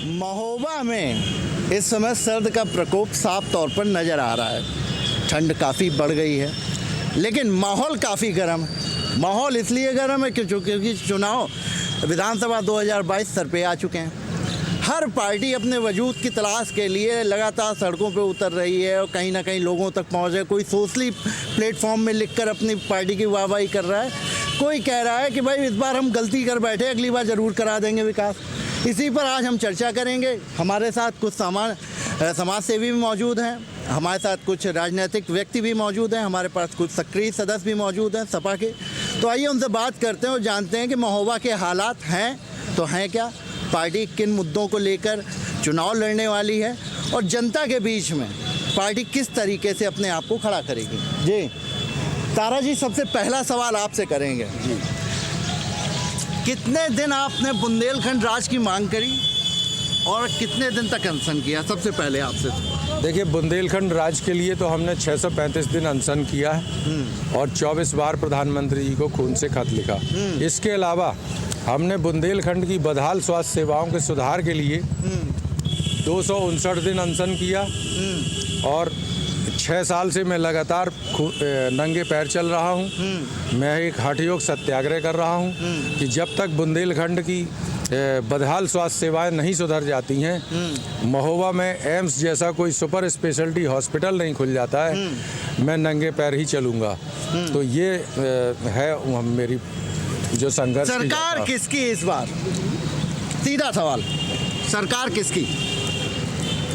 महोबा में इस समय सर्द का प्रकोप साफ तौर पर नज़र आ रहा है। ठंड काफ़ी बढ़ गई है, लेकिन माहौल काफ़ी गर्म है। माहौल इसलिए गर्म है क्योंकि चुनाव विधानसभा 2022 सर पे आ चुके हैं। हर पार्टी अपने वजूद की तलाश के लिए लगातार सड़कों पे उतर रही है और कहीं ना कहीं लोगों तक पहुँचे। कोई सोशली प्लेटफॉर्म में लिखकर अपनी पार्टी की वाहवाही कर रहा है, कोई कह रहा है कि भाई इस बार हम गलती कर बैठे, अगली बार ज़रूर करा देंगे विकास। इसी पर आज हम चर्चा करेंगे। हमारे साथ कुछ समाज सेवी भी मौजूद हैं, हमारे साथ कुछ राजनीतिक व्यक्ति भी मौजूद हैं, हमारे पास कुछ सक्रिय सदस्य भी मौजूद हैं सपा के। तो आइए उनसे बात करते हैं और जानते हैं कि महोबा के हालात हैं तो हैं क्या, पार्टी किन मुद्दों को लेकर चुनाव लड़ने वाली है और जनता के बीच में पार्टी किस तरीके से अपने आप को खड़ा करेगी। जी तारा जी, सबसे पहला सवाल आपसे करेंगे जी, कितने दिन आपने बुंदेलखंड राज की मांग करी और कितने दिन तक अनशन किया? सबसे पहले आपसे देखिए, बुंदेलखंड राज के लिए तो हमने 635 दिन अनशन किया है और 24 बार प्रधानमंत्री जी को खून से खत लिखा। इसके अलावा हमने बुंदेलखंड की बदहाल स्वास्थ्य सेवाओं के सुधार के लिए 259 दिन अनशन किया और 6 साल से मैं लगातार नंगे पैर चल रहा हूँ। मैं एक हठ योग सत्याग्रह कर रहा हूँ कि जब तक बुंदेलखंड की बदहाल स्वास्थ्य सेवाएं नहीं सुधर जाती हैं, महोबा में एम्स जैसा कोई सुपर स्पेशलिटी हॉस्पिटल नहीं खुल जाता है, मैं नंगे पैर ही चलूँगा। तो ये है मेरी जो संघर्ष। सरकार किसकी इस बार? सीधा सवाल, सरकार किसकी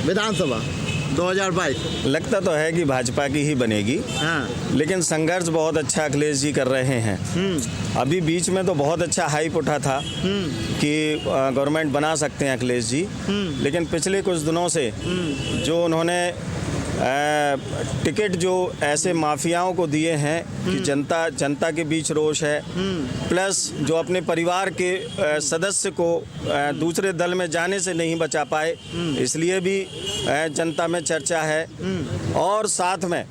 विधानसभा 2022? लगता तो है कि भाजपा की ही बनेगी। हाँ। लेकिन संघर्ष बहुत अच्छा अखिलेश जी कर रहे हैं। अभी बीच में तो बहुत अच्छा हाइप उठा था कि गवर्नमेंट बना सकते हैं अखिलेश जी, लेकिन पिछले कुछ दिनों से जो उन्होंने टिकट जो ऐसे माफियाओं को दिए हैं कि जनता के बीच रोष है, प्लस जो अपने परिवार के सदस्य को दूसरे दल में जाने से नहीं बचा पाए, इसलिए भी जनता में चर्चा है। और साथ में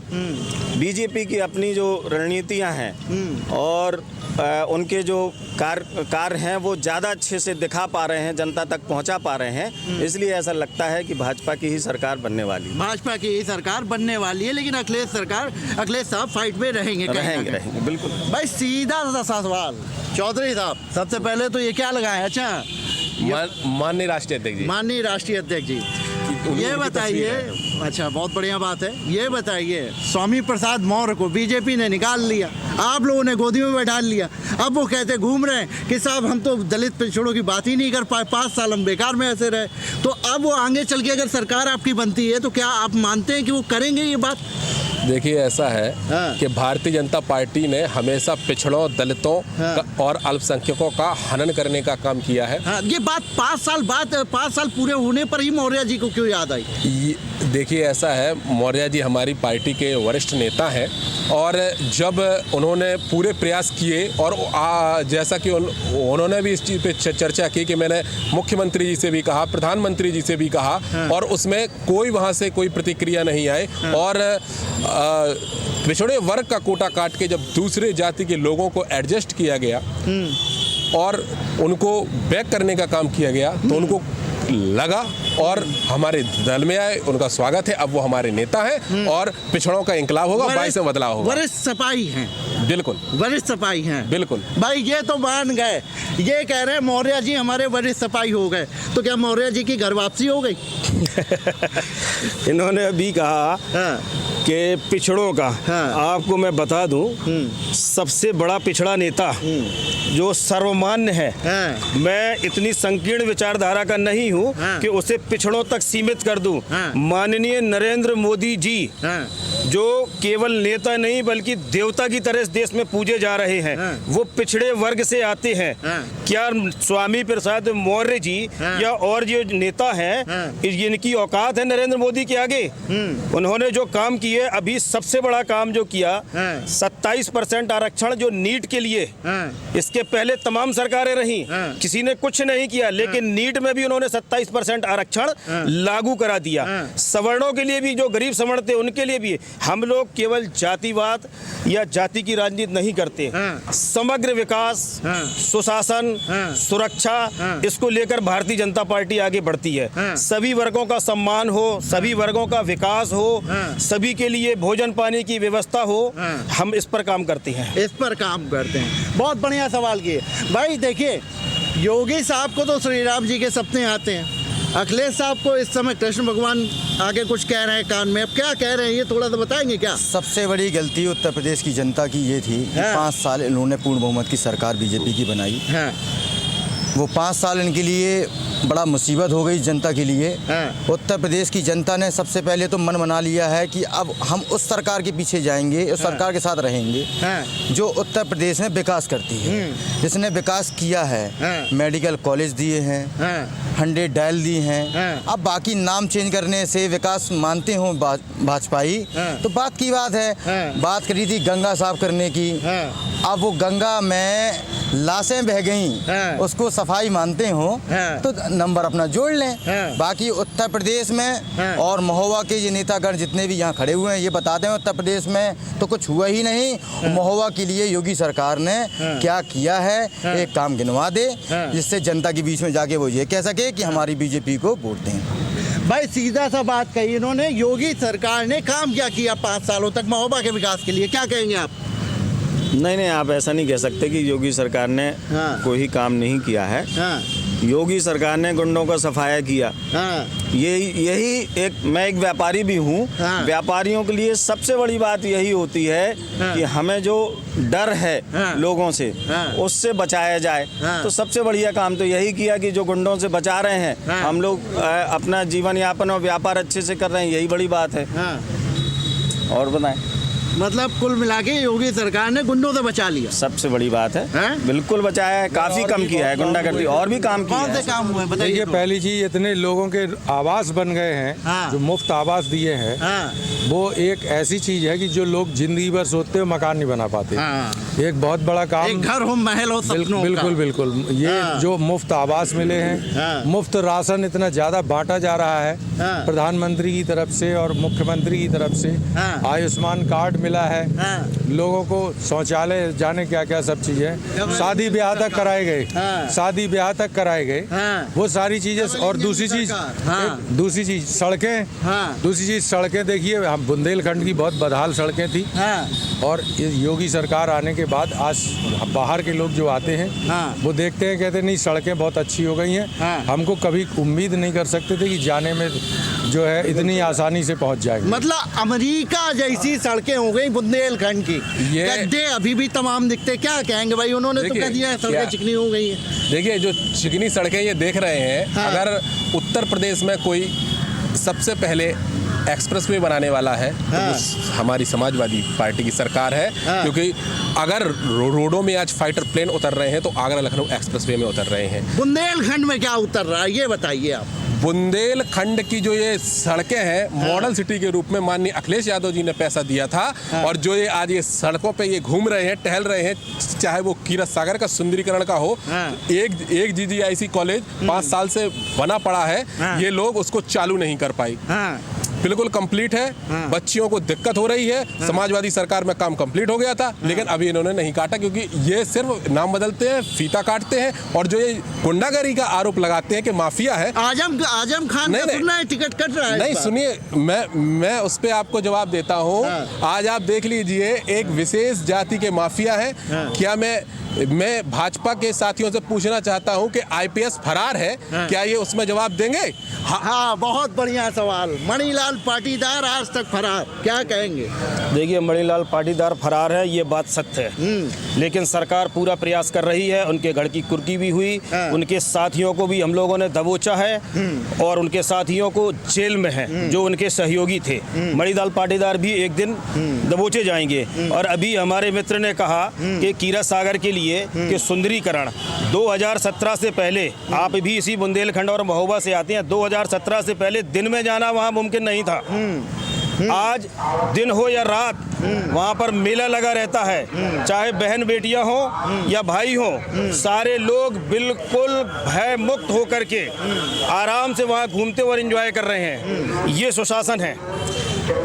बीजेपी की अपनी जो रणनीतियां हैं और उनके जो कार्य हैं वो ज़्यादा अच्छे से दिखा पा रहे हैं, जनता तक पहुंचा पा रहे हैं, इसलिए ऐसा लगता है कि भाजपा की ही सरकार बनने वाली है। भाजपा की ही सरकार बनने वाली है, लेकिन अखिलेश साहब फाइट में रहेंगे बिल्कुल। भाई सीधा सा सवाल, चौधरी साहब सबसे पहले तो ये क्या लगाए? अच्छा, माननीय राष्ट्रीय अध्यक्ष जी। माननीय राष्ट्रीय अध्यक्ष जी, ये बताइए। अच्छा, बहुत बढ़िया बात है। ये बताइए, स्वामी प्रसाद मौर्य को बीजेपी ने निकाल लिया, आप लोगों ने गोदी में बैठा लिया। अब वो कहते घूम रहे हैं कि साहब हम तो दलित पिछड़ों की बात ही नहीं कर पाए, 5 साल हम बेकार में ऐसे रहे। तो अब वो आगे चल के अगर सरकार आपकी बनती है तो क्या आप मानते हैं कि वो करेंगे ये बात? देखिए, ऐसा है कि भारतीय जनता पार्टी ने हमेशा पिछड़ों, दलितों और अल्पसंख्यकों का हनन करने का काम किया है। ये बात 5 साल पूरे होने पर ही मौर्य जी को क्यों याद आई? देखिए, ऐसा है, मौर्य जी हमारी पार्टी के वरिष्ठ नेता हैं और जब उन्होंने पूरे प्रयास किए और जैसा कि उन्होंने भी इस चीज़ पे चर्चा की कि मैंने मुख्यमंत्री जी से भी कहा, प्रधानमंत्री जी से भी कहा और उसमें कोई वहाँ से कोई प्रतिक्रिया नहीं आई। और पिछड़े वर्ग का कोटा काट के जब दूसरे जाति के लोगों को एडजस्ट किया गया और उनको बैक करने का काम किया गया, तो उनको लगा और हमारे दल में आए, उनका स्वागत है। अब वो हमारे नेता हैं और पिछड़ों का इंकलाब होगा, 22 में बदलाव होगा। वरिष्ठ सपाही हैं। बिल्कुल वरिष्ठ सपाही हैं। बिल्कुल भाई, ये तो मान गए, ये कह रहे हैं मौर्य जी हमारे वरिष्ठ सपाही हो गए, तो क्या मौर्य जी की घर वापसी हो गई? इन्होंने अभी कहा कि पिछड़ों का, आपको मैं बता दूं, सबसे बड़ा पिछड़ा नेता जो सर्वमान्य है, मैं इतनी संकीर्ण विचारधारा का नहीं हूं कि उसे पिछड़ों तक सीमित कर दूं। माननीय नरेंद्र मोदी जी जो केवल नेता नहीं बल्कि देवता की तरह इस देश में पूजे जा रहे हैं, वो पिछड़े वर्ग से आते हैं। क्या स्वामी प्रसाद मौर्य जी या और जो नेता हैं, इनकी औकात है नरेंद्र मोदी के आगे? उन्होंने जो काम किए, अभी सबसे बड़ा काम जो किया, 27% आरक्षण जो नीट के लिए, इसके पहले तमाम सरकारें रही, किसी ने कुछ नहीं किया, लेकिन नीट में भी उन्होंने 27% आरक्षण लागू करा दिया। सवर्णों के लिए भी, जो गरीब सवर्ण थे उनके लिए भी हम लोग केवल जातिवाद या जाति की राजनीति नहीं करते, समग्र विकास, सुशासन, सुरक्षा, इसको लेकर भारतीय जनता पार्टी आगे बढ़ती है। सभी वर्गों का सम्मान हो, सभी वर्गों का विकास हो, सभी के लिए भोजन पानी की व्यवस्था हो, हम इस पर काम करते हैं। इस पर काम करते हैं। बहुत बढ़िया सवाल किए भाई। देखिए, योगी साहब को तो श्री राम जी के सपने आते हैं, अखिलेश साहब को इस समय कृष्ण भगवान आगे कुछ कह रहे हैं कान में। अब क्या कह रहे हैं ये थोड़ा सा बताएंगे क्या? सबसे बड़ी गलती उत्तर प्रदेश की जनता की ये थी कि 5 साल इन्होंने पूर्ण बहुमत की सरकार बीजेपी की बनाई। वो 5 साल इनके लिए बड़ा मुसीबत हो गई जनता के लिए। उत्तर प्रदेश की जनता ने सबसे पहले तो मन बना लिया है कि अब हम उस सरकार के पीछे जाएंगे, उस सरकार के साथ रहेंगे जो उत्तर प्रदेश में विकास करती है, जिसने विकास किया है। मेडिकल कॉलेज दिए हैं, 100 डायल दी हैं। अब बाकी नाम चेंज करने से विकास मानते हो भाजपाई तो बात की बात है। बात करी थी गंगा साफ करने की, अब वो गंगा में लाशें बह गई, उसको सफाई मानते हो तो नंबर अपना जोड़ लें। बाकी उत्तर प्रदेश में और महोबा के ये नेतागण जितने भी यहाँ खड़े हुए हैं ये बताते हैं उत्तर प्रदेश में तो कुछ हुआ ही नहीं। महोबा के लिए योगी सरकार ने क्या किया है, एक काम गिनवा दे जिससे जनता के बीच में जाके वो ये कह सके कि हमारी बीजेपी को वोट दें। भाई सीधा सा बात कही इन्होंने, योगी सरकार ने काम क्या किया 5 सालों तक महोबा के विकास के लिए, क्या कहेंगे आप? नहीं, आप ऐसा नहीं कह सकते कि योगी सरकार ने कोई काम नहीं किया है। योगी सरकार ने गुंडों का सफाया किया। यही मैं एक व्यापारी भी हूँ। व्यापारियों के लिए सबसे बड़ी बात यही होती है कि हमें जो डर है लोगों से उससे बचाया जाए। तो सबसे बढ़िया काम तो यही किया कि जो गुंडों से बचा रहे हैं हम लोग अपना जीवन यापन और व्यापार अच्छे से कर रहे हैं, यही बड़ी बात है। और बताएं, मतलब कुल मिला के योगी सरकार ने गुंडों से बचा लिया, सबसे बड़ी बात है। बिल्कुल बचाया है, काफी कम किया है गुंडागर्दी, और भी काम किया है। कौन से काम हुए बताइए? देखिए, पहली चीज इतने लोगों के आवास बन गए हैं, जो मुफ्त आवास दिए हैं, वो एक ऐसी चीज है कि जो लोग जिंदगी भर सोचते हो मकान नहीं बना पाते। एक बहुत बड़ा काम, एक घर हो महल हो सपनों का। बिल्कुल बिल्कुल। ये जो मुफ्त आवास मिले हैं, मुफ्त राशन इतना ज्यादा बांटा जा रहा है प्रधानमंत्री की तरफ से और मुख्यमंत्री की तरफ से, आयुष्मान कार्ड मिला है लोगों को, शौचालय जाने क्या क्या सब चीजें, शादी ब्याह तक कराए गए, शादी ब्याह तक कराए गए, वो सारी चीजें। और दूसरी चीज सड़कें, दूसरी चीज सड़कें देखिए, हम बुंदेलखंड की बहुत बदहाल सड़कें थी, और योगी सरकार आने के बाद आज बाहर के लोग जो आते हैं वो देखते हैं, कहते हैं नहीं सड़कें बहुत अच्छी हो गई हैं। हमको कभी उम्मीद नहीं कर सकते थे कि जाने में जो है इतनी आसानी से पहुंच जाएंगे। मतलब अमेरिका जैसी सड़कें हो गई बुंदेलखंड की। ये गड्ढे अभी भी तमाम दिखते, क्या कहेंगे भाई? उन्होंने तो कह दिया सड़कें चिकनी हो गई है। देखिए, जो चिकनी सड़कें ये देख रहे हैं, अगर उत्तर प्रदेश में कोई सबसे पहले एक्सप्रेसवे बनाने वाला है तो हमारी समाजवादी पार्टी की सरकार है। क्योंकि अगर रोडों में आज फाइटर प्लेन उतर रहे हैं तो आगरा लखनऊ एक्सप्रेसवे में उतर रहे हैं। बुंदेलखंड में क्या उतर रहा है ये बताइए आप? बुंदेलखंड की जो ये सड़कें हैं मॉडल सिटी के रूप में माननीय अखिलेश यादव जी ने पैसा दिया था, और जो ये आज ये सड़कों पे ये घूम रहे हैं, टहल रहे हैं, चाहे वो कीरत सागर का सुंदरीकरण का हो, एक GGIC कॉलेज 5 साल से बना पड़ा है, ये लोग उसको चालू नहीं कर पाई। बिल्कुल कंप्लीट है, बच्चियों को दिक्कत हो रही है। समाजवादी सरकार में काम कंप्लीट हो गया था, लेकिन अभी इन्होंने नहीं काटा, क्योंकि ये सिर्फ नाम बदलते हैं, फीता काटते हैं, और जो ये गुंडागर्दी का आरोप लगाते हैं कि माफिया है। आजम खान का सुनना है टिकट कट रहा है। नहीं, सुनिए, मैं उस पे आपको जवाब देता हूँ। आज आप देख लीजिए, एक विशेष जाति के माफिया है। क्या मैं भाजपा के साथियों से पूछना चाहता हूं कि IPS फरार है, क्या ये उसमें जवाब देंगे? हाँ, बहुत बढ़िया सवाल। मणिलाल पाटीदार आज तक फरार, क्या कहेंगे? देखिए, मणिलाल पाटीदार फरार है, ये बात सत्य है, लेकिन सरकार पूरा प्रयास कर रही है। उनके घर की कुर्की भी हुई, उनके साथियों को भी हम लोगों ने दबोचा है, और उनके साथियों को जेल में है जो उनके सहयोगी थे। मणिलाल पाटीदार भी एक दिन दबोचे जाएंगे। और अभी हमारे मित्र ने कहा कि कीरत सागर के लिए कि सुंदरीकरण 2017 से पहले, आप भी इसी बुंदेलखंड और महोबा से आते हैं, 2017 से पहले दिन में जाना वहाँ मुमकिन नहीं था। आज दिन हो या रात वहाँ पर मेला लगा रहता है, चाहे बहन बेटियां हो या भाई हो, सारे लोग बिल्कुल भय मुक्त होकर के आराम से वहाँ घूमते और एंजॉय कर रहे हैं। ये सुशासन है।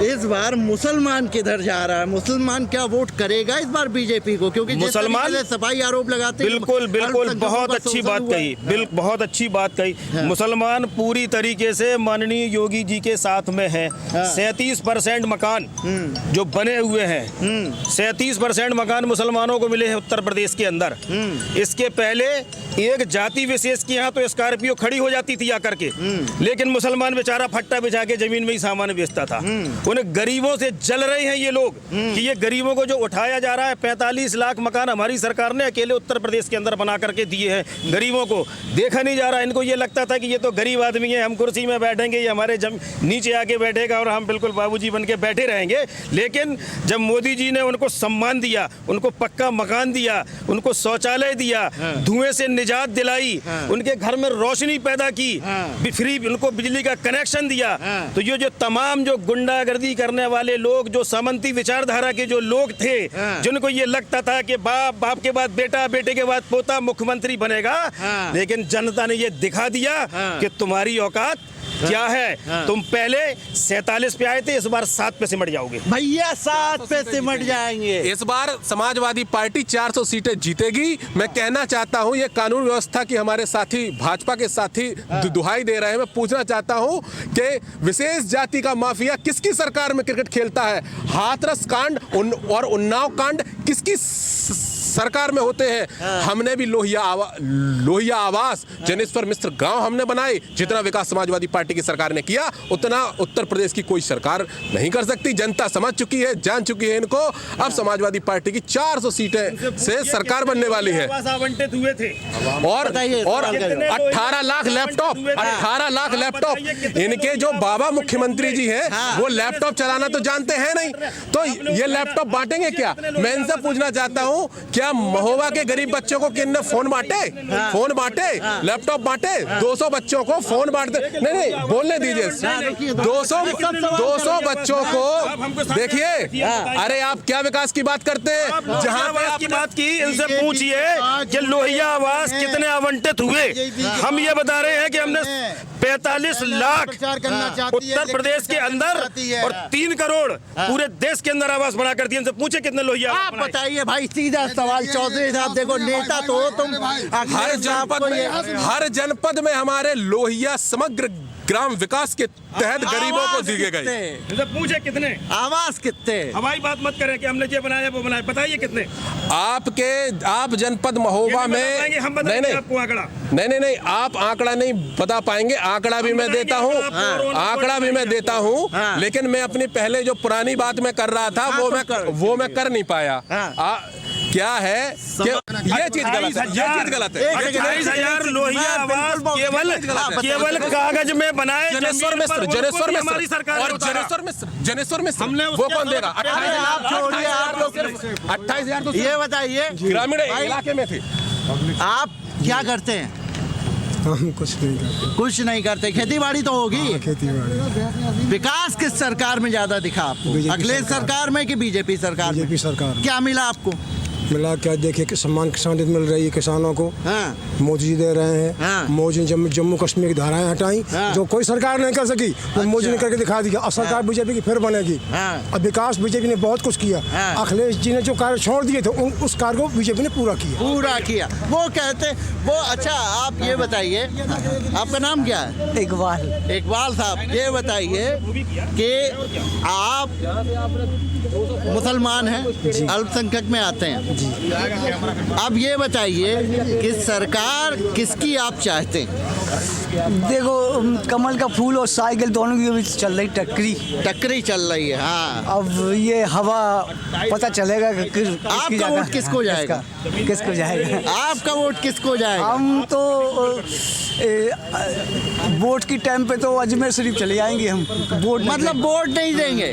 इस बार मुसलमान किधर जा रहा है? मुसलमान क्या वोट करेगा इस बार बीजेपी को? क्योंकि जिस मुसलमान तरीके से सफाई आरोप लगाते हैं, बिल्कुल बिल्कुल अल्पसंख्यकों बहुत का अच्छी शोषण बात हुआ कही, है। बहुत अच्छी बात कही। मुसलमान पूरी तरीके से माननीय योगी जी के साथ में हैं। 37% मकान जो बने हुए हैं, 37% मकान मुसलमानों को मिले हैं उत्तर प्रदेश के अंदर। इसके पहले एक जाति विशेष के यहाँ तो स्कॉर्पियो खड़ी हो जाती थी आकर के, लेकिन मुसलमान बेचारा फट्टा बिछा के जमीन में ही सामान बेचता था। उन्हें गरीबों से जल रहे हैं ये लोग कि ये गरीबों को जो उठाया जा रहा है। 45 लाख मकान हमारी सरकार ने अकेले उत्तर प्रदेश के अंदर बना करके दिए हैं। गरीबों को देखा नहीं जा रहा। इनको ये लगता था कि ये तो गरीब आदमी है, हम कुर्सी में बैठेंगे, ये हमारे नीचे आके बैठेगा और हम बिल्कुल बाबूजी बन के बैठे रहेंगे। लेकिन जब मोदी जी ने उनको सम्मान दिया, उनको पक्का मकान दिया, उनको शौचालय दिया, धुएं से निजात दिलाई, उनके घर में रोशनी पैदा की, फ्री उनको बिजली का कनेक्शन दिया, तो ये जो तमाम जो गुंडागर्दी करने वाले लोग, जो सामंती विचारधारा के जो लोग थे, जिनको ये लगता था कि बाप के बाद बेटा, बेटे के बाद पोता मुख्यमंत्री बनेगा, लेकिन जनता ने ये दिखा दिया कि तुम्हारी औकात क्या है। तुम पहले 47 पे आए थे, इस बार 7 पे सिमट जाओगे भैया, 7 पे सिमट जाएंगे। इस बार समाजवादी पार्टी 400 सीटें जीतेगी। मैं कहना चाहता हूं, ये कानून व्यवस्था की हमारे साथी, भाजपा के साथी दुहाई दे रहे हैं। मैं पूछना चाहता हूं कि विशेष जाति का माफिया किसकी सरकार में क्रिकेट खेलता है? हाथरस कांड और उन्नाव कांड किसकी सरकार में होते हैं? हमने भी लोहिया आवास, जनेश्वर मिश्र गांव हमने बनाए। जितना विकास समाजवादी पार्टी की सरकार ने किया, उतना उत्तर प्रदेश की कोई सरकार नहीं कर सकती। जनता समझ चुकी है, जान चुकी है इनको। अब समाजवादी पार्टी की 400 सीटें से सरकार बनने वाली है। आवंटित हुए थे और 18 लाख लैपटॉप, 18 लाख लैपटॉप। इनके जो बाबा मुख्यमंत्री जी हैं, वो लैपटॉप चलाना तो जानते हैं नहीं, तो ये लैपटॉप बांटेंगे क्या? मैं इनसे पूछना चाहता हूं, क्या महोबा के गरीब बच्चों को किन्ने फोन बांटे? फोन बांटे, लैपटॉप बांटे? 200 बच्चों को फोन बांटते? नहीं, बोलने दीजिए। 200 बच्चों को देखिए। अरे आप क्या विकास की बात करते हैं? जहां पे की बात की, इनसे पूछिए कि लोहिया आवास कितने आवंटित हुए। हम ये बता रहे हैं कि हमने 45 लाख उत्तर प्रदेश के अंदर और 3 करोड़ पूरे देश के अंदर आवास बना कर दिए। इनसे पूछे कितने लोहिया। आप बताइए भाई, सीधा सवाल। चौधरी साहब देखो, नेता तो हो तुम। हर जनपद में हमारे लोहिया समग्र ग्राम विकास के तहत गरीबों को दिए गए। इनसे पूछे कितने आवास, कितने। हमारी बात मत करें कि हमने ये बनाया वो बनाया, बताइए कितने। आप जनपद महोबा में हम बताएंगे आपको आंकड़ा। नहीं, आप आंकड़ा नहीं बता पाएंगे। आंकड़ा भी मैं देता हूँ, लेकिन मैं अपनी पहले जो पुरानी बात मैं कर रहा था, वो मैं कर नहीं पाया। क्या है कि ये चीज गलत है। 28,000 लोहिया आवास केवल कागज में बनाए। जनेश्वर मिश्र हमने वो कौन देगा? 28,000 तो ये बताइए, ग्रामीण इलाके में थे। आप क्या करते हैं? हम कुछ नहीं करते। खेती बाड़ी तो होगी। खेती बाड़ी। विकास किस सरकार में ज्यादा दिखा आपको? अखिलेश सरकार में कि बीजेपी सरकार में? बीजेपी सरकार। क्या मिला आपको? मिला क्या? देखिए कि सम्मान किसान मिल रही है किसानों को। मोदी जी दे रहे हैं। मोदी ने जम्मू कश्मीर की धाराएं हटाई, जो कोई सरकार नहीं कर सकी, वो मोदी ने करके दिखा दिया। और सरकार बीजेपी की फिर बनेगी। अब विकास बीजेपी ने बहुत कुछ किया। अखिलेश जी ने जो कार्य छोड़ दिए थे, उस कार्य को बीजेपी ने पूरा किया। वो कहते वो। अच्छा, आप ये बताइए, आपका नाम क्या है? इकबाल साहब, ये बताइए कि आप मुसलमान हैं, अल्पसंख्यक में आते हैं। अब ये बताइए कि सरकार किसकी आप चाहते हैं? देखो, कमल का फूल और साइकिल दोनों की भी चल रही टक्करी चल रही है। हाँ, अब ये हवा पता चलेगा कि आपका वोट किसको जाएगा? आपका वोट किसको जाएगा? हम तो वोट की टाइम पे तो अजमेर शरीफ चले जाएंगे हम। वोट नहीं देंगे।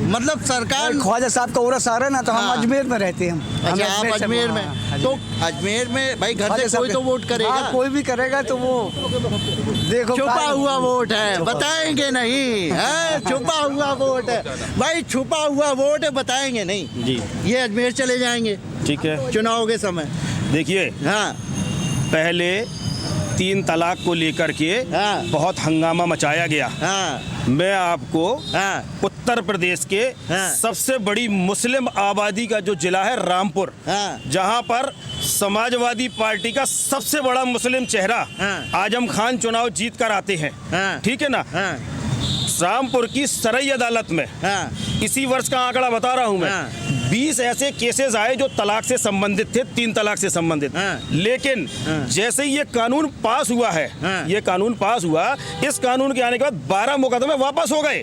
मतलब सरकार ख्वाजा साहब का उरस आ रहा है ना, तो हम अजमेर में रहते हैं। अच्छा, आप अजमेर में? तो अजमेर में भाई घर से कोई तो वोट करेगा। कोई भी करेगा तो वो देखो, छुपा हुआ वोट है, बताएंगे नहीं है। छुपा हुआ वोट है भाई, छुपा हुआ वोट है, बताएंगे नहीं जी। ये अजमेर चले जाएंगे, ठीक है, चुनाव के समय। देखिए, हाँ, पहले 3 तलाक को लेकर के बहुत हंगामा मचाया गया। मैं आपको उत्तर प्रदेश के सबसे बड़ी मुस्लिम आबादी का जो जिला है रामपुर, जहां पर समाजवादी पार्टी का सबसे बड़ा मुस्लिम चेहरा आजम खान चुनाव जीत कर आते हैं, ठीक है ना। रामपुर की सराई अदालत में इसी वर्ष का आंकड़ा बता रहा हूं मैं, 20 ऐसे केसेस आए जो तलाक से संबंधित थे, 3 तलाक से संबंधित। लेकिन जैसे ये कानून पास हुआ है, ये कानून पास हुआ, इस कानून के आने के बाद 12 मुकदमे वापस हो गए।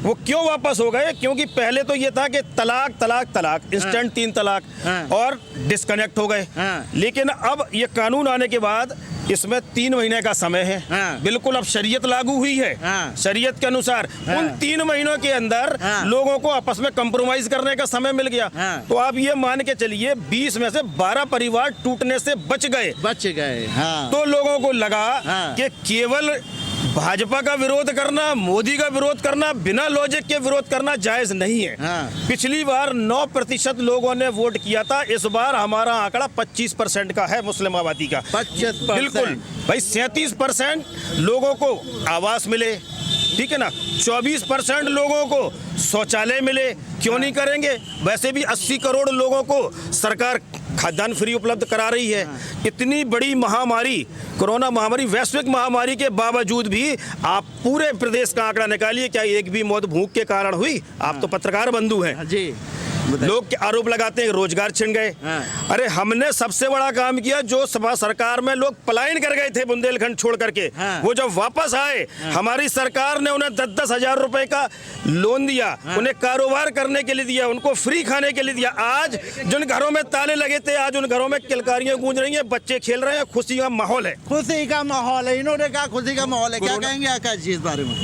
वो क्यों वापस हो गए? क्योंकि पहले तो ये था कि तलाक तलाक तलाक, इंस्टेंट 3 तलाक और डिस्कनेक्ट हो गए। लेकिन अब ये कानून आने के बाद इसमें 3 महीने का समय है। बिल्कुल अब शरीयत लागू हुई है। शरीयत के अनुसार उन 3 महीनों के अंदर लोगों को आपस में कंप्रोमाइज करने का समय मिल गया। तो आप ये मान के चलिए 20 में से 12 परिवार टूटने से बच गए। तो लोगों को लगा कि केवल भाजपा का विरोध करना, मोदी का विरोध करना, बिना लॉजिक के विरोध करना जायज नहीं है। पिछली बार 9% लोगों ने वोट किया था, इस बार हमारा आंकड़ा 25% का है मुस्लिम आबादी का। 25%। बिल्कुल भाई, 37% लोगों को आवास मिले, ठीक है ना, 24% लोगों को शौचालय मिले। क्यों नहीं करेंगे? वैसे भी 80 करोड़ लोगों को सरकार खाद्यान्न फ्री उपलब्ध करा रही है। इतनी बड़ी महामारी, कोरोना महामारी, वैश्विक महामारी के बावजूद भी आप पूरे प्रदेश का आंकड़ा निकालिए, क्या एक भी मौत भूख के कारण हुई? आप तो पत्रकार बंधु हैं जी। लोग आरोप लगाते हैं रोजगार छिन गए। अरे हमने सबसे बड़ा काम किया, जो सभा सरकार में लोग पलायन कर गए थे बुंदेलखंड छोड़ करके, वो जब वापस आए, हमारी सरकार ने उन्हें 10-10 हजार रुपए का लोन दिया, उन्हें कारोबार करने के लिए दिया, उनको फ्री खाने के लिए दिया। आज जिन घरों में ताले लगे थे, आज उन घरों में किलकारियां गूंज रही हैं, बच्चे खेल रहे हैं, खुशी का माहौल है। खुशी का माहौल है, इन्होंने कहा खुशी का माहौल है। क्या कहेंगे आकाश जी इस बारे में?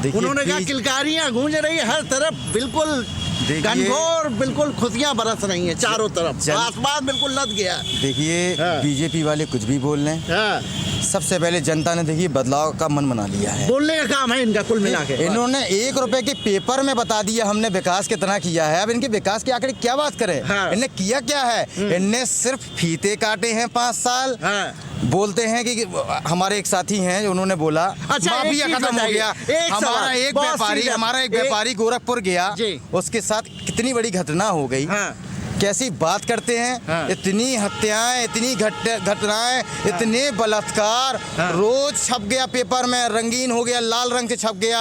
उन्होंने कहा किलकारियां गूंज रही है हर तरफ, बिल्कुल घनघोर, बिल्कुल खुशियां बरस रही हैं चारों तरफ, आसमान बिल्कुल लद गया। देखिए बीजेपी वाले कुछ भी बोल रहे हैं, सबसे पहले जनता ने देखिए बदलाव का मन बना लिया है। बोलने का काम है इनका कुल मिला के। इन्होंने 1 रुपए के पेपर में बता दिया हमने विकास कितना किया है। अब इनके विकास के आंकड़े क्या बात करें? इन्हें किया क्या है? इनने सिर्फ फीते काटे हैं 5 साल। बोलते हैं कि हमारे एक साथी हैं, उन्होंने बोला माफिया खत्म हो गया। हमारा एक व्यापारी गोरखपुर गया, उसके साथ कितनी बड़ी घटना हो गई। कैसी बात करते हैं, इतनी हत्याएं, इतनी घटनाएं, इतने बलात्कार, रोज छप गया पेपर में, रंगीन हो गया, लाल रंग से छप गया।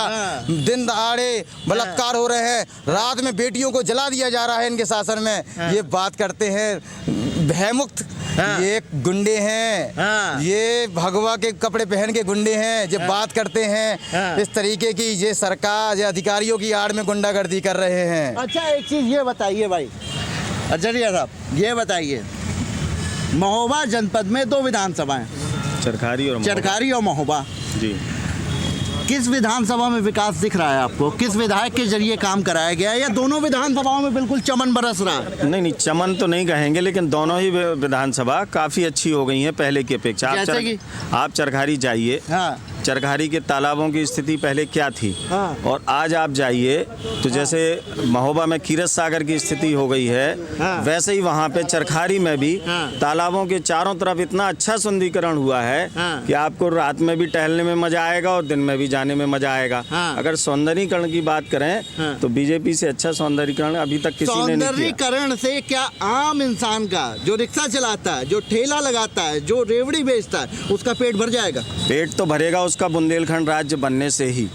दिन दहाड़े बलात्कार हो रहे हैं, रात में बेटियों को जला दिया जा रहा है इनके शासन में। ये बात करते हैं भयमुक्त, ये गुंडे हैं, ये भगवा के कपड़े पहन के गुंडे हैं, जो बात करते हैं इस तरीके की। ये सरकार या अधिकारियों की आड़ में गुंडागर्दी कर रहे हैं। अच्छा एक चीज ये बताइए भाई अजरिया साहब, ये बताइए महोबा जनपद में 2 विधानसभाएं, चरखारी और महोबा जी। किस विधानसभा में विकास दिख रहा है आपको? किस विधायक के जरिए काम कराया गया है, या दोनों विधानसभाओं में बिल्कुल चमन बरस रहा है? नहीं, चमन तो नहीं कहेंगे, लेकिन दोनों ही विधानसभा काफ़ी अच्छी हो गई हैं पहले की अपेक्षा। आप चरखारी जाइए, चरखारी के तालाबों की स्थिति पहले क्या थी, और आज आप जाइए तो जैसे महोबा में कीरत सागर की स्थिति हो गई है, वैसे ही वहाँ पे चरखारी में भी तालाबों के चारों तरफ इतना अच्छा सुंदरीकरण हुआ है कि आपको रात में भी टहलने में मजा आएगा और दिन में भी जाने में मजा आएगा। अगर सौंदर्यीकरण की बात करें तो बीजेपी से अच्छा सौंदर्यीकरण अभी तक किसी ने नहीं किया। सौंदर्यीकरण से क्या आम इंसान का, जो रिक्शा चलाता है, जो ठेला लगाता है, जो रेवड़ी बेचता है, उसका पेट भर जाएगा? पेट तो भरेगा उसका बुंदेलखंड राज्य बनने से ही।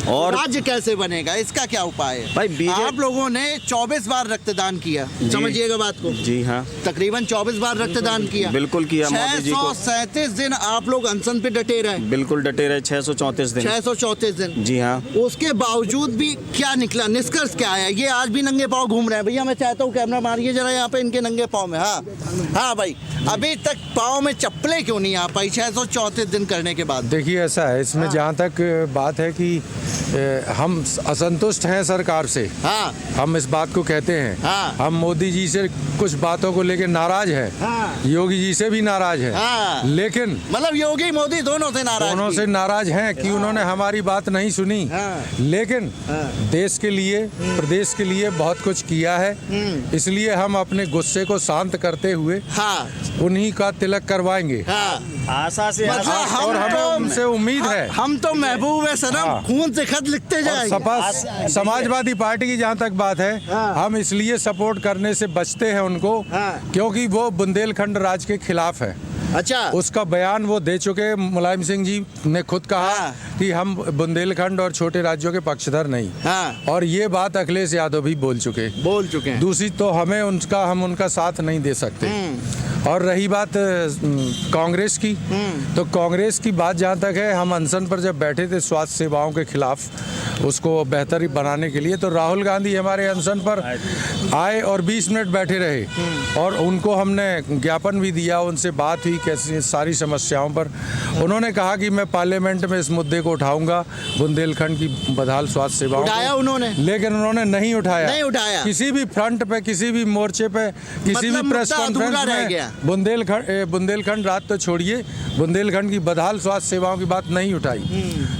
और राज्य कैसे बनेगा, इसका क्या उपाय है भाई? आप लोगों ने 24 बार रक्तदान किया, समझिएगा बात को। जी हाँ, तकरीबन 24 बार रक्तदान किया। बिल्कुल किया। 637 दिन आप लोग अनशन पे डटे रहे। बिल्कुल डटे रहे, 634 दिन। 634 दिन, जी हाँ। उसके बावजूद भी क्या निकला, निष्कर्ष क्या आया? ये आज भी नंगे पाँव घूम रहे हैं। भैया मैं चाहता हूँ कैमरा मारिए जरा यहाँ पे इनके नंगे पाँव में। हाँ भाई, अभी तक पाँव में चप्पलें क्यों नहीं आ पाई 634 दिन करने के बाद? देखिए ऐसा ऐसा है, इसमें जहाँ तक बात है कि हम असंतुष्ट हैं सरकार से। हाँ। हम इस बात को कहते हैं। हाँ। हम मोदी जी से कुछ बातों को लेकर नाराज हैं। हाँ। योगी जी से भी नाराज हैं। हाँ। लेकिन मतलब योगी मोदी दोनों से नाराज हैं कि उन्होंने हमारी बात नहीं सुनी। हाँ। लेकिन देश के लिए, प्रदेश के लिए बहुत कुछ किया है। इसलिए हम अपने गुस्से को शांत करते हुए उन्हीं का तिलक करवाएंगे। आशा से मतलब और हमें उनसे उम्मीद है। हम तो महबूब है सनम, हाँ। खून से खत लिखते और जाएंगे। सपा समाजवादी पार्टी की जहाँ तक बात है, हम इसलिए सपोर्ट करने से बचते हैं उनको क्योंकि वो बुंदेलखंड राज के खिलाफ है। अच्छा। उसका बयान वो दे चुके। मुलायम सिंह जी ने खुद कहा कि हम बुंदेलखंड और छोटे राज्यों के पक्षधर नहीं। और ये बात अखिलेश यादव भी बोल चुके हैं। दूसरी तो हम उनका साथ नहीं दे सकते। और रही बात कांग्रेस की, तो कांग्रेस की बात जहाँ तक है, हम अनशन पर जब बैठे थे स्वास्थ्य सेवाओं के खिलाफ उसको बेहतर बनाने के लिए, तो राहुल गांधी हमारे अनशन पर आए और 20 मिनट बैठे रहे और उनको हमने ज्ञापन भी दिया, उनसे बात हुई कैसी सारी समस्याओं पर। उन्होंने कहा कि मैं पार्लियामेंट में इस मुद्दे को उठाऊंगा, बुंदेलखंड की बदहाल स्वास्थ्य सेवाओं उठाया उन्होंने, लेकिन उन्होंने नहीं उठाया। किसी भी फ्रंट पे, किसी भी मोर्चे पे, किसी भी प्रेस कॉन्फ्रेंस में बुंदेलखंड रात तो छोड़िए, बुंदेलखंड की बदहाल स्वास्थ्य सेवाओं की बात नहीं उठाई।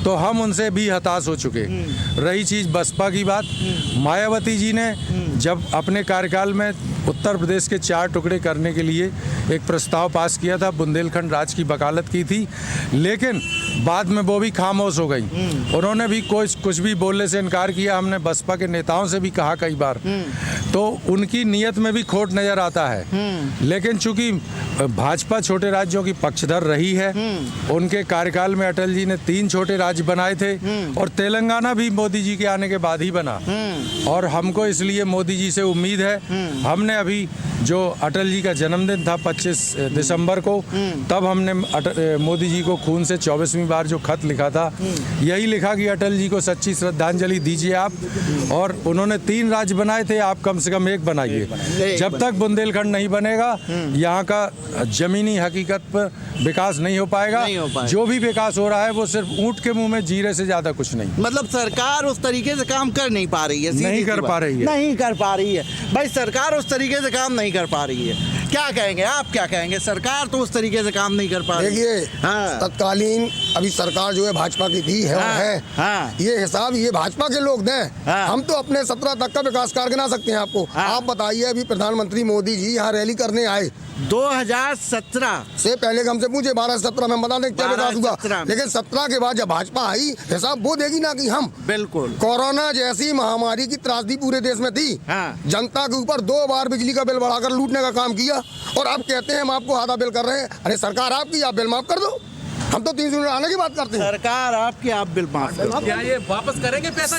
तो हम उनसे भी हताश हो चुके। रही चीज़ बसपा की बात, मायावती जी ने जब अपने कार्यकाल में उत्तर प्रदेश के 4 टुकड़े करने के लिए एक प्रस्ताव पास किया था, बुंदेलखंड राज की वकालत की थी, लेकिन बाद में वो भी खामोश हो गई। उन्होंने भी कुछ भी बोलने से इनकार किया। हमने बसपा के नेताओं से भी कहा कई बार, तो उनकी नीयत में भी खोट नज़र आता है। लेकिन चूंकि भाजपा छोटे राज्यों की पक्षधर रही है, उनके कार्यकाल में अटल जी ने 3 छोटे राज्य बनाए थे और तेलंगाना भी मोदी जी के आने के बाद ही बना। और हमको इसलिए मोदी जी से उम्मीद है। हमने अभी जो अटल जी का जन्मदिन था 25 दिसंबर को, तब हमने मोदी जी को खून से 24वीं बार जो खत लिखा था, यही लिखा कि अटल जी को सच्ची श्रद्धांजलि दीजिए आप। और उन्होंने 3 राज्य बनाए थे, आप कम से कम 1 बनाइए। जब तक बुंदेलखंड नहीं बनेगा, यहाँ का जमीनी हकीकत पर विकास नहीं हो पाएगा। जो भी विकास हो रहा है वो सिर्फ ऊंट के मुंह में जीरे से ज्यादा कुछ नहीं। मतलब सरकार उस तरीके से काम कर नहीं पा रही है। नहीं कर पा रही है भाई, सरकार उस तरीके से काम नहीं कर पा रही है। क्या कहेंगे आप, क्या कहेंगे? सरकार तो उस तरीके से काम नहीं कर पा रही। देखिए, तत्कालीन अभी सरकार जो है भाजपा की थी है, ये हिसाब ये भाजपा के लोग दें। हम तो अपने 17 तक का विकास कार्य गिना सकते हैं आपको। आप बताइए, अभी प्रधानमंत्री मोदी जी यहाँ रैली करने आए 2017 से पहले हमसे पूछे 12-17 में बता दें क्या विकास हुआ। लेकिन 17 के बाद जब भाजपा आई, हिसाब वो देगी ना कि हम बिल्कुल कोरोना जैसी महामारी की त्रासदी पूरे देश में थी। जनता के ऊपर 2 बार बिजली का बिल बढ़ाकर लूटने का काम किया और आप कहते हैं हम आपको आधा बिल कर रहे हैं। अरे सरकार आपकी, आप बिल माफ कर दो। हम तो 300 यूनिट आने की बात करते हैं। सरकार आपकी, आप बिल माफ करो। क्या ये वापस करेंगे पैसा?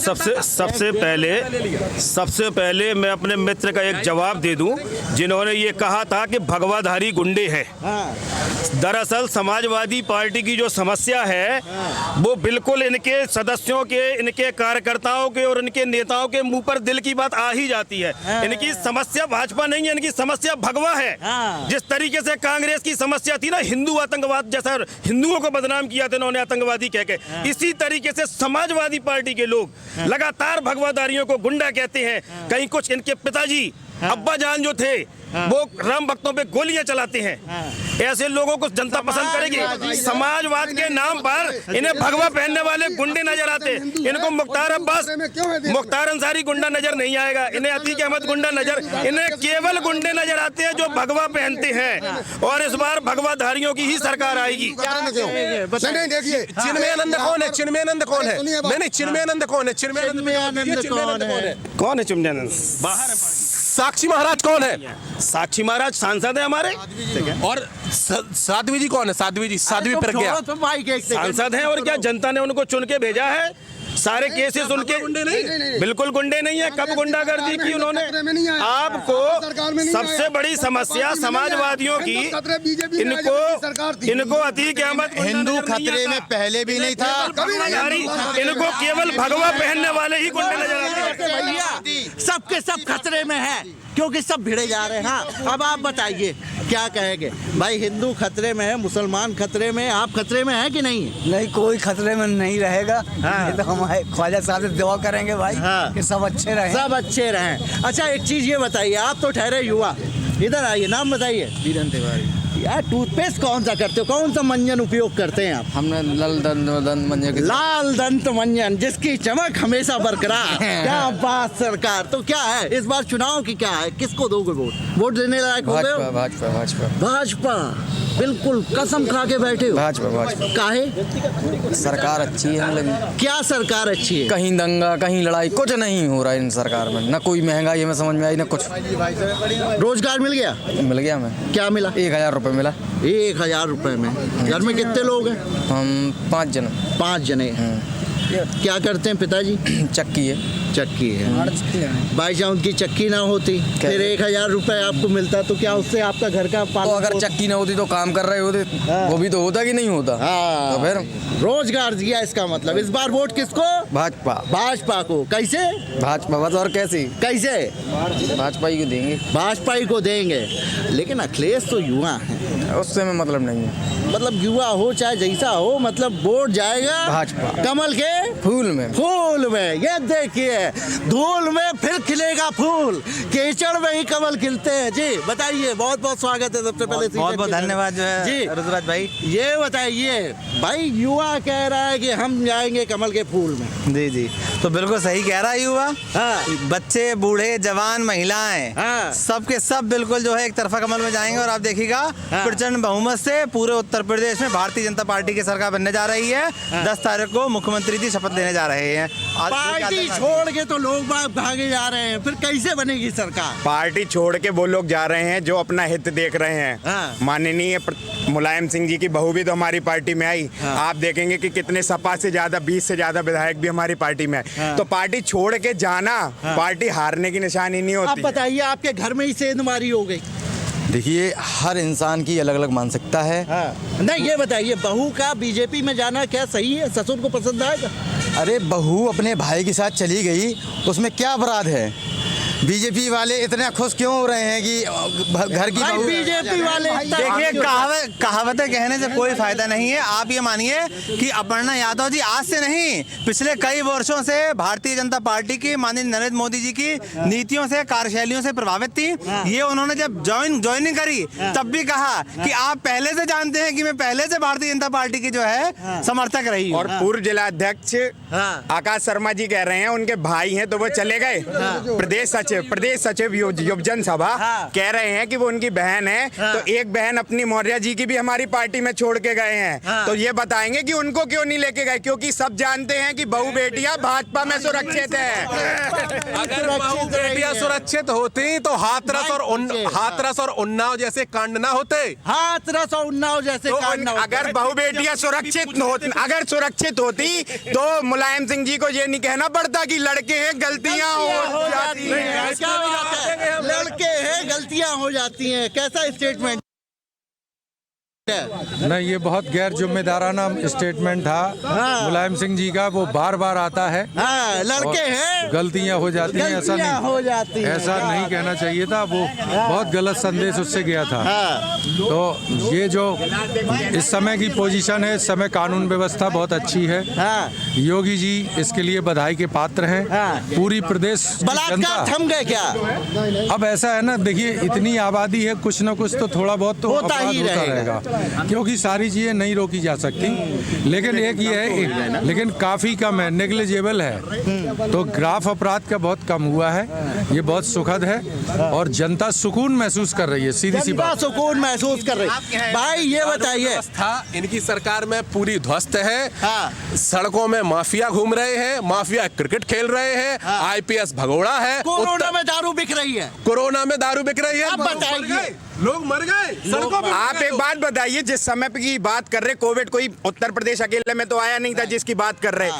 सबसे पहले मैं अपने मित्र का एक जवाब दे दूं, जिन्होंने ये कहा था कि भगवाधारी गुंडे हैं। दरअसल समाजवादी पार्टी की जो समस्या है वो बिल्कुल इनके सदस्यों के, इनके कार्यकर्ताओं के और इनके नेताओं के मुंह पर दिल की बात आ ही जाती है। इनकी समस्या भाजपा नहीं है, इनकी समस्या भगवा है। जिस तरीके से कांग्रेस की समस्या थी ना, हिंदू आतंकवाद जैसा, हिंदुओं को बदनाम किया था इन्होंने आतंकवादी कह के, इसी तरीके से समाजवादी पार्टी के लोग लगातार भगवाधारियों को गुंडा कहते हैं। कहीं कुछ इनके पिताजी अब्बा जान जो थे वो राम भक्तों पे गोलियां चलाते हैं। ऐसे लोगों को जनता पसंद करेगी? समाजवाद के नाम पर इन्हें भगवा पहनने वाले गुंडे नजर आते। इनको मुख्तार अब्बास, मुख्तार अंसारी गुंडा नजर नहीं आएगा, इन्हें अतीक अहमद गुंडा नजर, इन्हें केवल गुंडे नजर आते हैं जो भगवा पहनते हैं। और इस बार भगवाधारियों की ही सरकार आएगी। देखिए, चिन्मयानंद कौन है? चिन्मयानंद कौन है? नहीं, चिन्मयानंद कौन है? कौन है चिन्मयानंद? बाहर साक्षी महाराज कौन है? साक्षी महाराज सांसद है हमारे। और साध्वी जी कौन है? साध्वी प्रज्ञा सांसद हैं। और क्या जनता ने उनको चुन के भेजा है? सारे केसेस उनके बिल्कुल गुंडे नहीं है। कब गुंडागर्दी की उन्होंने? आपको सबसे बड़ी समस्या समाजवादियों की, इनको अतीक अहमद हिंदू खतरे में पहले भी नहीं था। इनको केवल भगवा पहनने वाले ही गुंडे नजर आते हैं। भैया सबके सब खतरे में है क्योंकि सब भिड़े जा रहे हैं। हाँ, अब आप बताइए क्या कहेंगे भाई? हिंदू खतरे में है, मुसलमान खतरे में, आप खतरे में है कि नहीं है? नहीं, कोई खतरे में नहीं रहेगा। हाँ। ये तो हमारे ख्वाजा साहब से दुआ करेंगे भाई, हाँ। कि सब अच्छे रहें। सब अच्छे रहें। अच्छा एक चीज ये बताइए, आप तो ठहरे युवा, इधर आइए, नाम बताइए। बीरन तिवारी। यार टूथपेस्ट कौन सा करते हो, कौन सा मंजन उपयोग करते हैं आप? हमने लाल दंत मंजन की लाल दंत मंजन, जिसकी चमक हमेशा बरकरार। क्या बात सरकार। तो क्या है इस बार चुनाव की, क्या है, किसको दोगे वोट? वोट देने लायक हो गए भाजपा हो? भाजपा भाजपा भाजपा, बिल्कुल कसम खा के बैठे हो? भाजपा भाजपा। काहे? सरकार अच्छी है हम लगी। क्या सरकार अच्छी है? कहीं दंगा, कहीं लड़ाई, कुछ नहीं हो रहा है इन सरकार में। न कोई महंगाई हमें समझ में आई, न कुछ। रोजगार मिल गया? मिल गया हमें। क्या मिला? 1000 रुपये मिला। 1000 रुपए में? घर में कितने लोग हैं? हम 5 जन। 5 जने। क्या करते हैं पिताजी? चक्की है। चक्की है। भाई साहब उनकी चक्की ना होती फिर 1000 रुपए आपको मिलता, तो क्या उससे आपका घर का तो पालन अगर चक्की ना होती तो काम कर रहे होते, वो भी तो होता कि नहीं होता। हाँ, तो फिर रोजगार दिया, इसका मतलब। इस बार वोट किसको? भाजपा। भाजपा को। कैसे? भाजपा बस, और कैसे? कैसे? भाजपा ही को देंगे। भाजपा ही को देंगे। लेकिन अखिलेश तो युवा है, उससे हमें मतलब नहीं है। मतलब युवा हो चाहे जैसा हो, मतलब वोट जाएगा भाजपा। कमल के फूल में। फूल में। ये देखिए, धूल में फिर खिलेगा फूल, कीचड़ में ही कमल खिलते हैं। जी बताइए, बहुत बहुत स्वागत है सबसे पहले। बहुत बहुत धन्यवाद जो है जी रुद्रराज भाई। ये बताइए भाई, युवा कह रहा है कि हम जाएंगे कमल के फूल में। जी जी, तो बिल्कुल सही कह रहा है युवा। हाँ। बच्चे, बूढ़े, जवान, महिलाएं, हाँ। सबके सब बिल्कुल जो है एक तरफा कमल में जाएंगे। और आप देखिएगा हाँ। प्रचंड बहुमत से पूरे उत्तर प्रदेश में भारतीय जनता पार्टी की सरकार बनने जा रही है। 10 तारीख को मुख्यमंत्री जी शपथ लेने जा रहे हैं। पार्टी छोड़ के तो लोग भागे जा रहे हैं, फिर कैसे बनेगी सरकार? पार्टी छोड़ के वो लोग जा रहे हैं जो अपना हित देख रहे हैं। हाँ। माननीय मुलायम सिंह जी की बहू भी तो हमारी पार्टी में आई। हाँ। आप देखेंगे कि कितने सपा से ज्यादा, 20 से ज्यादा विधायक भी हमारी पार्टी में है। हाँ। तो पार्टी छोड़ के जाना, पार्टी हारने की निशानी नहीं आप होती। बताइए, आपके घर में ही सेंधमारी हो गई? देखिए, हर इंसान की अलग अलग मानसिकता है। हाँ। नहीं, ये बताइए, बहू का बीजेपी में जाना क्या सही है? ससुर को पसंद आएगा? अरे बहू अपने भाई के साथ चली गई, उसमें क्या अपराध है? बीजेपी वाले इतने खुश क्यों हो रहे हैं कि घर की बहू? बीजेपी वाले देखिए, कहावतें कहने से कोई फायदा नहीं है। आप ये मानिए कि अपर्णा यादव जी आज से नहीं, पिछले कई वर्षों से भारतीय जनता पार्टी की, माननीय नरेंद्र मोदी जी की नीतियों से, कार्यशैलियों से प्रभावित थी। ये उन्होंने जब ज्वाइनिंग करी तब भी कहा कि आप पहले से जानते हैं कि मैं पहले से भारतीय जनता पार्टी की जो है समर्थक रही हूं। और पूर्व जिलाध्यक्ष आकाश शर्मा जी कह रहे हैं उनके भाई हैं तो वो चले गए। प्रदेश सचिव युवजन सभा कह रहे हैं कि वो उनकी बहन है। तो एक बहन अपनी मौर्य जी की भी हमारी पार्टी में छोड़ के गए हैं। तो ये बताएंगे कि उनको क्यों नहीं लेके गए? क्योंकि सब जानते हैं कि बहू बेटियां भाजपा में सुरक्षित है। अगर बहू बेटियां सुरक्षित होती तो हाथरस और उन्नाव जैसे कांड ना होते। हाथरस और उन्नाव जैसे कांड ना होते। अगर बहू बेटियां अगर सुरक्षित होती तो मुलायम सिंह जी को ये नहीं कहना पड़ता कि लड़के हैं, गलतियां हो जाती हैं। क्या हो जाता है? लड़के हैं, गलतियां हो जाती हैं। कैसा स्टेटमेंट? नहीं, ये बहुत गैर जिम्मेदाराना स्टेटमेंट था मुलायम सिंह जी का। वो बार बार आता है, लड़के हैं, गलतियां हो जाती हैं, ऐसा नहीं हो जाती हैं। ऐसा नहीं कहना चाहिए था। वो बहुत गलत संदेश उससे गया था। तो ये जो इस समय की पोजीशन है, इस समय कानून व्यवस्था बहुत अच्छी है। योगी जी इसके लिए बधाई के पात्र हैं। पूरी प्रदेश बलात्कार थम गए क्या? अब ऐसा है ना, देखिए इतनी आबादी है, कुछ ना कुछ तो थोड़ा बहुत तो होता ही रहेगा, क्योंकि सारी चीजें नहीं रोकी जा सकती। लेकिन एक ये है, लेकिन काफी कम है, नेग्लिजिबल है। तो ग्राफ अपराध का बहुत कम हुआ है, ये बहुत सुखद है और जनता सुकून महसूस कर रही है। सीधी सी बात, सुकून महसूस कर रही है। भाई ये बताइए, इनकी सरकार में पूरी ध्वस्त है। सड़कों में माफिया घूम रहे हैं, माफिया क्रिकेट खेल रहे हैं, IPS भगोड़ा है। कोरोना में दारू बिक रही है। कोरोना में दारू बिक रही है। अब बताइए, लोग मर गए सड़कों पे। आप एक बात बताइए, जिस समय की बात कर रहे, कोविड कोई उत्तर प्रदेश अकेले में तो आया नहीं था जिसकी बात कर रहे।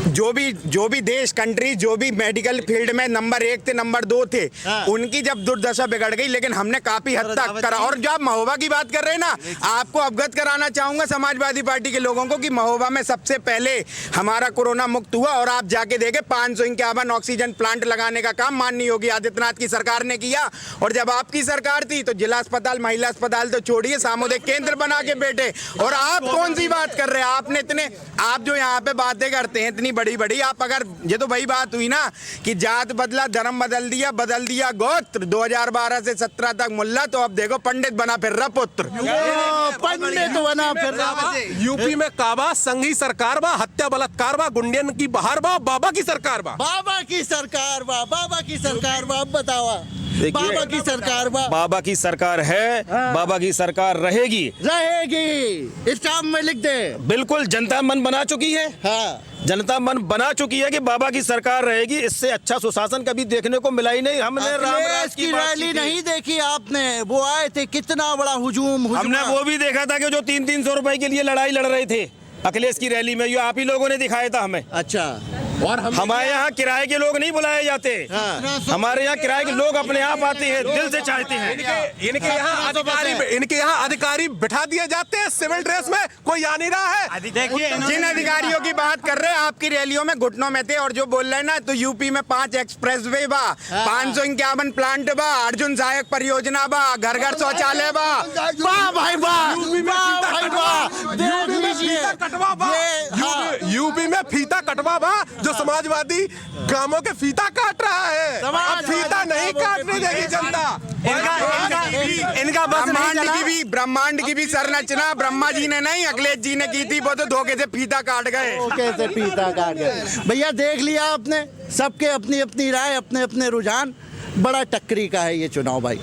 जो भी देश कंट्री जो भी मेडिकल फील्ड में नंबर 1 थे नंबर 2 थे, उनकी जब दुर्दशा बिगड़ गई, लेकिन हमने काफी हद तक करा। और जब महोबा की बात कर रहे हैं ना, आपको अवगत कराना चाहूंगा समाजवादी पार्टी के लोगों को कि महोबा में सबसे पहले हमारा कोरोना मुक्त हुआ, और आप जाके देखे 551 ऑक्सीजन प्लांट लगाने का काम माननीय योगी आदित्यनाथ की सरकार ने किया। और जब आपकी सरकार थी तो जिला अस्पताल, महिला अस्पताल तो छोड़िए, सामुदायिक केंद्र बना के बैठे। और आप कौन सी बात कर रहे हैं? आपने इतने, आप जो यहाँ पे बातें करते हैं इतनी बड़ी बड़ी, आप अगर ये तो वही बात हुई ना कि जात बदला धर्म बदल दिया गोत्र, 2012 से 17 तक मुल्ला, तो अब देखो पंडित बना फिर रहा पुत्र। पंडित बना फिर रहा। यूपी में काबा संघी सरकार बा, हत्या बलात्कार बा, गुंडियन की बहार बा, बाबा की सरकार बा। बाबा की सरकार बा, बाबा की सरकार बा। अब बताओ, बाबा की सरकार बा, बाबा की सरकार है, बाबा की सरकार रहेगी। स्टाम्प में लिख दे। बिल्कुल, जनता मन बना चुकी है। हाँ, जनता मन बना चुकी है कि बाबा की सरकार रहेगी। इससे अच्छा सुशासन कभी देखने को मिला ही नहीं। हमने रामराज की रैली नहीं देखी आपने? वो आए थे, कितना बड़ा हुजूम। हमने वो भी देखा था कि जो 300-300 रुपए के लिए लड़ाई लड़ रहे थे अखिलेश की रैली में, ये आप ही लोगों ने दिखाया था हमें। अच्छा, और हमारे यहाँ किराए के लोग नहीं बुलाए जाते। हमारे यहाँ किराए के लोग अपने आप आते हैं, दिल से चाहते हैं। इनके यहाँ अधिकारी बिठा दिए जाते हैं सिविल ड्रेस में, कोई आ नहीं रहा है। देखिए, जिन अधिकारियों की बात कर रहे हैं आपकी रैलियों में घुटनों में थे, और जो बोल रहे हैं ना, तो यूपी में 5 एक्सप्रेसवे बा, 551 प्लांट बा, अर्जुन सहायक परियोजना बा, घर घर शौचालय बा। वाह भाई वाह, वाह भाई वाह। देख लीजिए, यूपी में फीता कटवा बा, जो समाजवादी गांवों के फीता काट रहा है। अब फीता नहीं काटने देगी जनता। इनका ब्रह्मांड की भी संरचना ब्रह्मा जी ने नहीं, अखिलेश जी ने की थी। वो तो धोखे से फीता काट गए। कैसे फीता काट गए? भैया देख लिया आपने, सबके अपनी अपनी राय, अपने अपने रुझान। बड़ा टक्करी का है ये चुनाव भाई।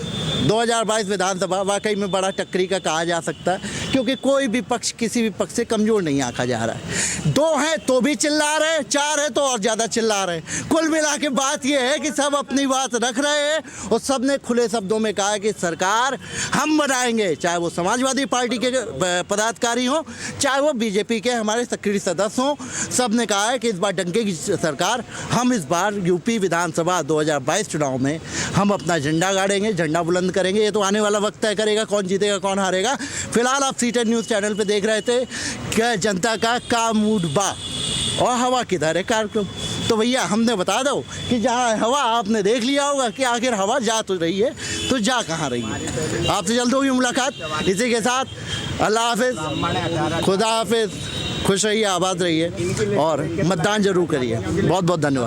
2022 विधानसभा वाकई में बड़ा टक्करी का कहा जा सकता है, क्योंकि कोई भी पक्ष किसी भी पक्ष से कमज़ोर नहीं आंका जा रहा है। 2 हैं तो भी चिल्ला रहे, 4 है तो और ज़्यादा चिल्ला रहे। कुल मिला के बात ये है कि सब अपनी बात रख रहे हैं, और सब ने खुले शब्दों में कहा है कि सरकार हम बनाएंगे, चाहे वो समाजवादी पार्टी के पदाधिकारी हों, चाहे वो बीजेपी के हमारे सक्रिय सदस्य हों। सब ने कहा है कि इस बार डंके की सरकार, हम इस बार यूपी विधानसभा 2022 चुनाव में हम अपना झंडा गाड़ेंगे, झंडा बुलंद करेंगे। ये तो आने वाला वक्त तय करेगा कौन जीतेगा कौन हारेगा। फिलहाल आप सीटेड न्यूज़ चैनल पे देख रहे थे क्या जनता का मूड बा और हवा किधर है कार्यक्रम। तो भैया हमने बता दो कि जहाँ हवा आपने देख लिया होगा कि आखिर हवा जा तो रही है, तो जा कहाँ रही है। आपसे जल्द होगी मुलाकात। इसी के साथ अल्लाह हाफिज़, खुदा हाफिज़, खुश रहिए, आबाद रहिए और मतदान जरूर करिए। बहुत बहुत धन्यवाद।